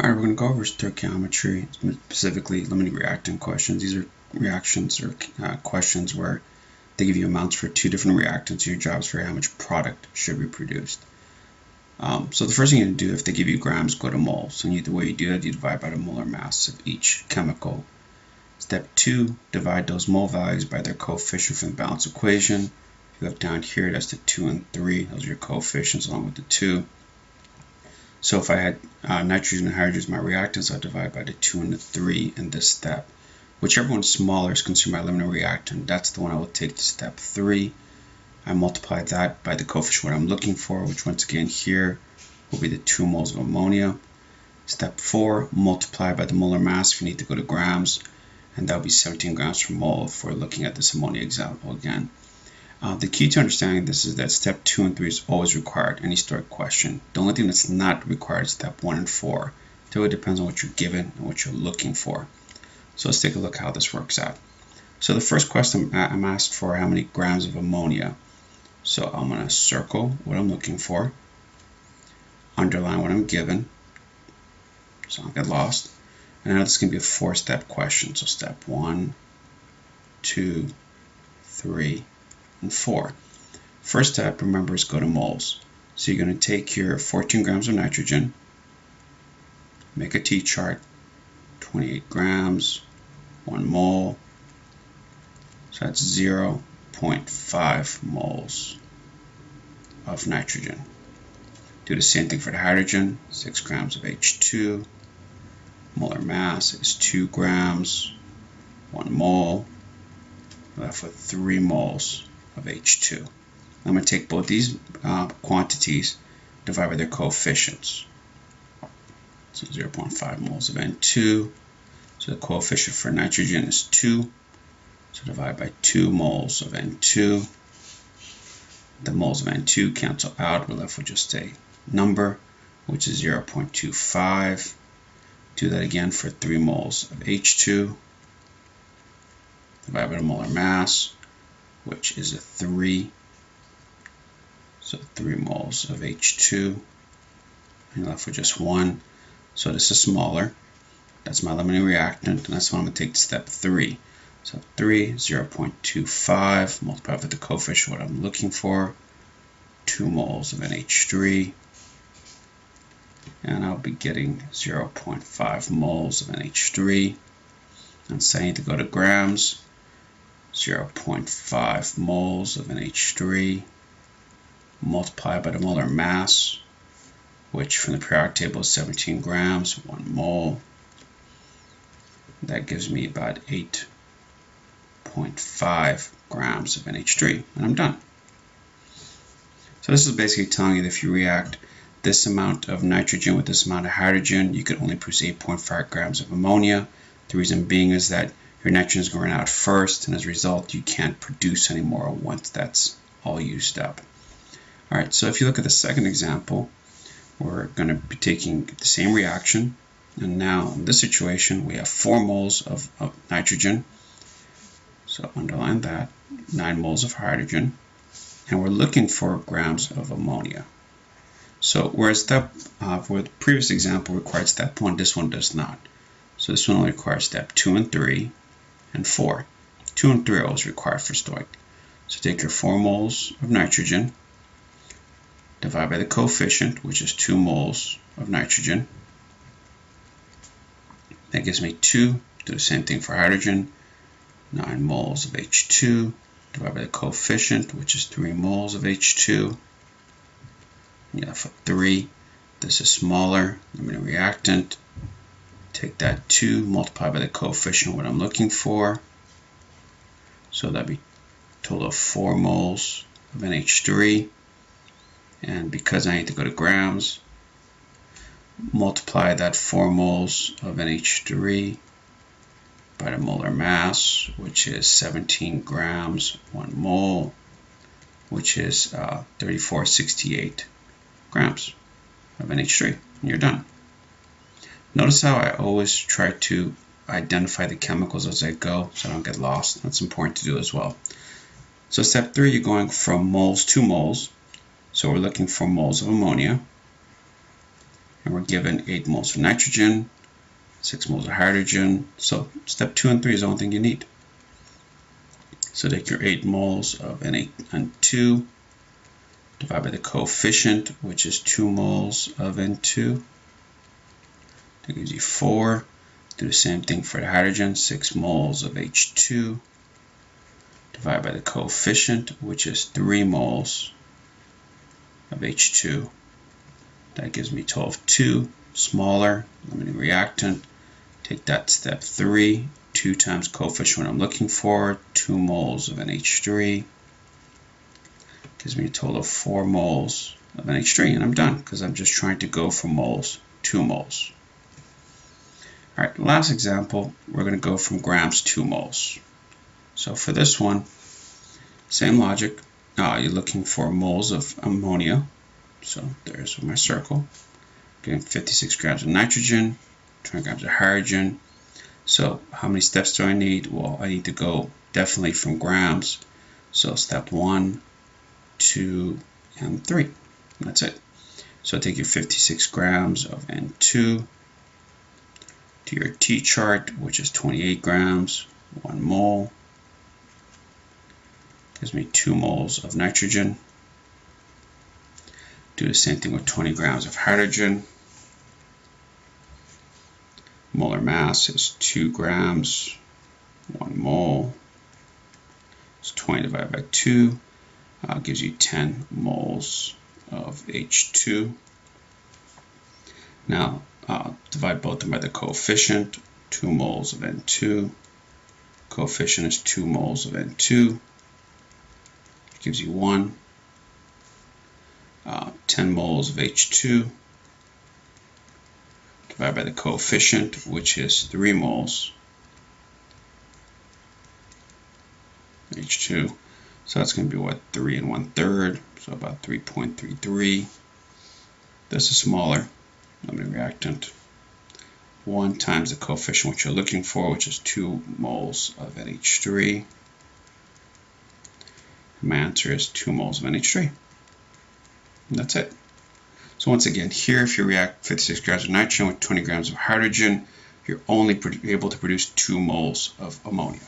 Alright, we're going to go over stoichiometry, specifically limiting reactant questions. These are reactions or questions where they give you amounts for two different reactants. Your job is for how much product should be produced. So the first thing you need to do, if they give you grams, go to moles. And the way you do that, you divide by the molar mass of each chemical. Step 2, divide those mole values by their coefficient from the balance equation. If you look down here, that's the 2 and 3. Those are your coefficients along with the 2. So if I had nitrogen and hydrogen as my reactants, I'll divide by the 2 and the 3 in this step. Whichever one's smaller is considered my limiting reactant. That's the one I will take to step 3. I multiply that by the coefficient what I'm looking for, which once again here will be the 2 moles of ammonia. Step 4, multiply by the molar mass if you need to go to grams, and that will be 17 grams per mole if we're looking at this ammonia example again. The key to understanding this is that step 2 and 3 is always required in any stoic question. The only thing that's not required is step 1 and 4. It really depends on what you're given and what you're looking for. So let's take a look how this works out. So the first question I'm asked for how many grams of ammonia. So I'm going to circle what I'm looking for, underline what I'm given, so I don't get lost. And now this is going to be a 4-step question. So step 1, 2, 3, and 4. First step, remember, is go to moles. So you're going to take your 14 grams of nitrogen, make a T-chart, 28 grams, 1 mole, so that's 0.5 moles of nitrogen. Do the same thing for the hydrogen, 6 grams of H2, molar mass is 2 grams, 1 mole, left with 3 moles of H2. I'm going to take both these quantities, divide by their coefficients. So 0.5 moles of N2. So the coefficient for nitrogen is 2. So divide by 2 moles of N2. The moles of N2 cancel out. We're left with just a number, which is 0.25. Do that again for 3 moles of H2. Divide by the molar mass, which is a 3. So 3 moles of H2. And left with just 1. So this is smaller. That's my limiting reactant, and that's what I'm going to take to step 3. So 3, 0.25, multiply with the coefficient what I'm looking for, 2 moles of NH3, and I'll be getting 0.5 moles of NH3. And so I need to go to grams, 0.5 moles of NH3, multiply by the molar mass, which from the periodic table is 17 grams, 1 mole. That gives me about 8.5 grams of NH3, and I'm done. So this is basically telling you that if you react this amount of nitrogen with this amount of hydrogen, you could only produce 8.5 grams of ammonia. The reason being is that your nitrogen is going to run out first, and as a result, you can't produce anymore once that's all used up. All right, so if you look at the second example, we're going to be taking the same reaction, and now in this situation, we have 4 moles of nitrogen. So underline that, 9 moles of hydrogen, and we're looking for grams of ammonia. So whereas for the previous example required step 1, this one does not. So this one only requires step 2 and 3 and 4. 2 and 3 are always required for stoic. So take your 4 moles of nitrogen, divide by the coefficient, which is 2 moles of nitrogen. That gives me 2. Do the same thing for hydrogen. 9 moles of H2. Divide by the coefficient, which is 3 moles of H2. You have 3. This is smaller. Limiting reactant. Take that 2, multiply by the coefficient what I'm looking for. So that'd be a total of 4 moles of NH3. And because I need to go to grams, multiply that 4 moles of NH3 by the molar mass, which is 17 grams, 1 mole, which is 3468 grams of NH3, and you're done. Notice how I always try to identify the chemicals as I go so I don't get lost. That's important to do as well. So step 3, you're going from moles to moles. So we're looking for moles of ammonia. And we're given 8 moles of nitrogen, 6 moles of hydrogen. So step 2 and 3 is the only thing you need. So take your 8 moles of N2, divide by the coefficient, which is 2 moles of N2. That gives you 4. Do the same thing for the hydrogen, 6 moles of H2. Divide by the coefficient, which is 3 moles of H2. That gives me 12, smaller limiting reactant. Take that step 3, 2 times coefficient what I'm looking for, 2 moles of NH3. Gives me a total of 4 moles of NH3, and I'm done because I'm just trying to go from moles to moles. All right, last example, we're going to go from grams to moles. So for this one, same logic. You're looking for moles of ammonia. So there's my circle. Getting 56 grams of nitrogen, 20 grams of hydrogen. So how many steps do I need? Well, I need to go definitely from grams. So step 1, 2, and 3. That's it. So take your 56 grams of N2 to your T chart, which is 28 grams, 1 mole. Gives me 2 moles of nitrogen. Do the same thing with 20 grams of hydrogen. Molar mass is 2 grams, 1 mole. So 20 divided by 2 gives you 10 moles of H2. Now divide both of them by the coefficient, 2 moles of N2. Coefficient is 2 moles of N2. Gives you 1. 10 moles of H2. Divided by the coefficient, which is 3 moles H2. So that's going to be what, 3 1/3, so about 3.33. This is smaller limiting reactant. 1 times the coefficient which you're looking for, which is 2 moles of NH3. My answer is 2 moles of NH3. And that's it. So once again, here, if you react 56 grams of nitrogen with 20 grams of hydrogen, you're only able to produce 2 moles of ammonia.